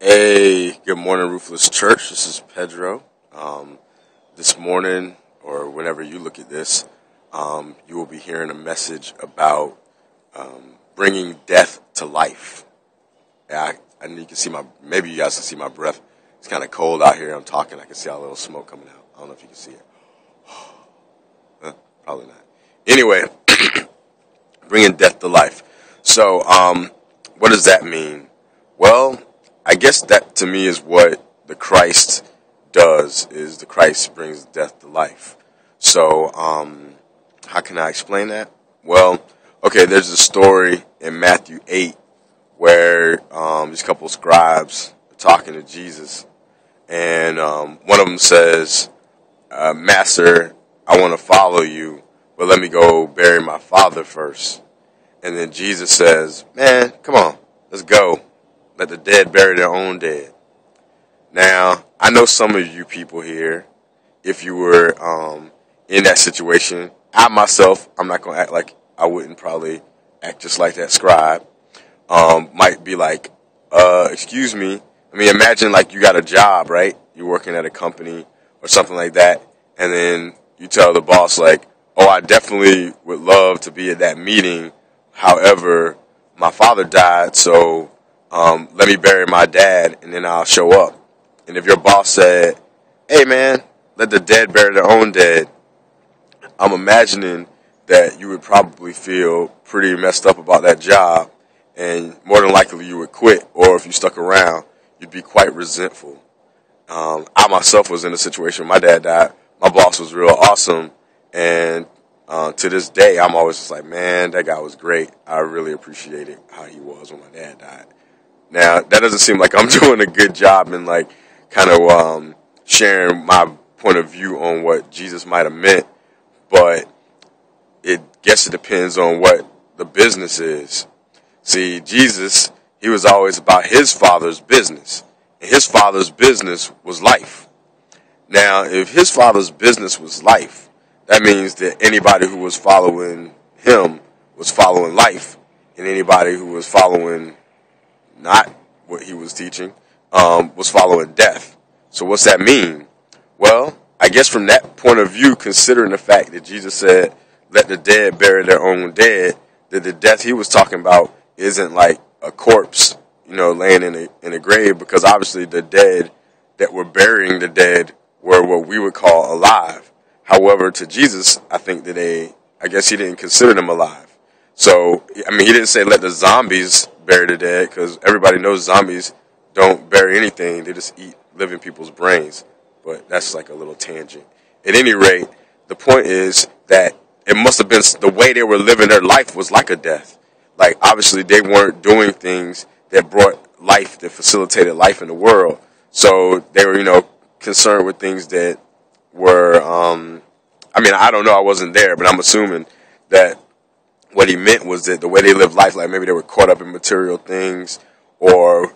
Hey, good morning, Ruthless Church. This is Pedro. This morning, or whenever you look at this, you will be hearing a message about bringing death to life. You can see maybe you guys can see my breath. It's kind of cold out here. I'm talking. I can see a little smoke coming out. I don't know if you can see it. Probably not. Anyway, bringing death to life. So, what does that mean? Well, I guess that to me is what the Christ does, is the Christ brings death to life. So, how can I explain that? Well, okay, there's a story in Matthew 8 where these couple of scribes are talking to Jesus, and one of them says, Master, I want to follow you, but let me go bury my father first. And then Jesus says, man, come on, let's go. Let the dead bury their own dead. Now, I know some of you people here, if you were in that situation, I myself, I'm not going to act like I wouldn't probably act just like that scribe, might be like, excuse me. I mean, imagine like you got a job, right? You're working at a company or something like that, and then you tell the boss like, oh, I definitely would love to be at that meeting. However, my father died, so let me bury my dad, and then I'll show up. And if your boss said, hey, man, let the dead bury their own dead, I'm imagining that you would probably feel pretty messed up about that job, and more than likely you would quit, or if you stuck around, you'd be quite resentful. I myself was in a situation where my dad died. My boss was real awesome, and to this day, I'm always just like, man, that guy was great. I really appreciated how he was when my dad died. Now, that doesn't seem like I'm doing a good job in like kind of sharing my point of view on what Jesus might have meant, but it depends on what the business is. See, Jesus, he was always about his father's business, and his father's business was life. Now, if his father's business was life, that means that anybody who was following him was following life, and anybody who was following not what he was teaching, was following death. So what's that mean? Well, I guess from that point of view, considering the fact that Jesus said, let the dead bury their own dead, that the death he was talking about isn't like a corpse, laying in a grave, because obviously the dead that were burying the dead were what we would call alive. However, to Jesus, I think that I guess he didn't consider them alive. So, I mean, he didn't say let the zombies bury the dead, because everybody knows zombies don't bury anything. They just eat living people's brains. But that's like a little tangent. At any rate, the point is that it must have been the way they were living their life was like a death. Like, obviously, they weren't doing things that brought life, that facilitated life in the world. So they were, concerned with things that were, I don't know, I wasn't there, but I'm assuming that what he meant was that the way they lived life, like maybe they were caught up in material things or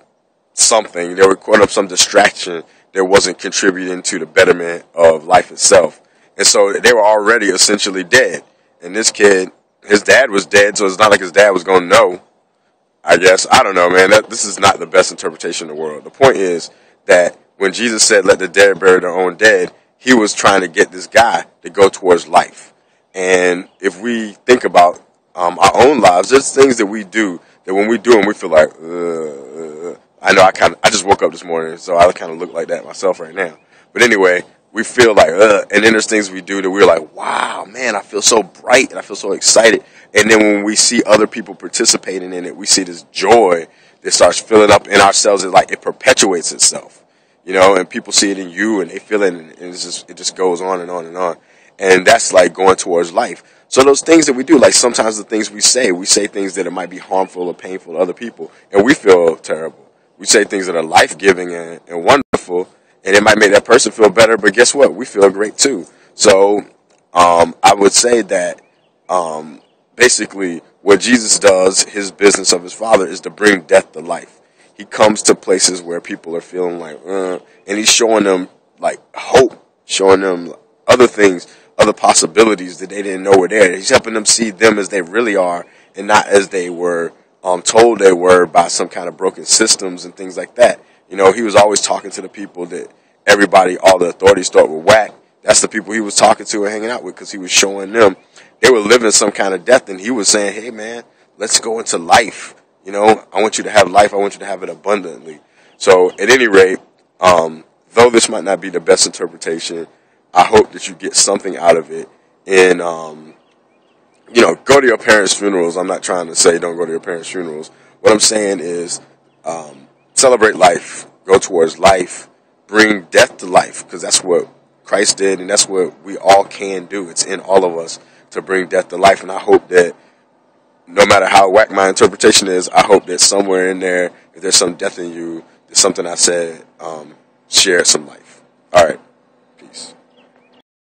something. They were caught up some distraction that wasn't contributing to the betterment of life itself. And so they were already essentially dead. And this kid, his dad was dead, so it's not like his dad was going to know, I guess. I don't know, man. This is not the best interpretation in the world. The point is that when Jesus said, let the dead bury their own dead, he was trying to get this guy to go towards life. And if we think about our own lives, there's things that we do that when we do them, we feel like, I know I just woke up this morning, so I kind of look like that myself right now. But anyway, we feel like, and then there's things we do that we're like, wow, man, I feel so bright and I feel so excited. And then when we see other people participating in it, we see this joy that starts filling up in ourselves. It's like it perpetuates itself, and people see it in you and they feel it, and it just goes on and on and on. And that's like going towards life. So those things that we do, like sometimes the things we say things that it might be harmful or painful to other people, and we feel terrible. We say things that are life-giving and wonderful, and it might make that person feel better, but guess what? We feel great too. So I would say that basically what Jesus does, his business of his Father, is to bring death to life. He comes to places where people are feeling like, and he's showing them like hope, showing them other things, other possibilities that they didn't know were there. He's helping them see them as they really are and not as they were told they were by some kind of broken systems and things like that. You know, he was always talking to the people that everybody, all the authorities thought were whack. That's the people he was talking to and hanging out with, because he was showing them they were living some kind of death, and he was saying, hey, man, let's go into life. You know, I want you to have life. I want you to have it abundantly. So at any rate, though this might not be the best interpretation, I hope that you get something out of it. And, you know, go to your parents' funerals. I'm not trying to say don't go to your parents' funerals. What I'm saying is celebrate life, go towards life, bring death to life, because that's what Christ did, and that's what we all can do. It's in all of us to bring death to life. And I hope that no matter how whack my interpretation is, I hope that somewhere in there, if there's some death in you, there's something I said, share some life. All right.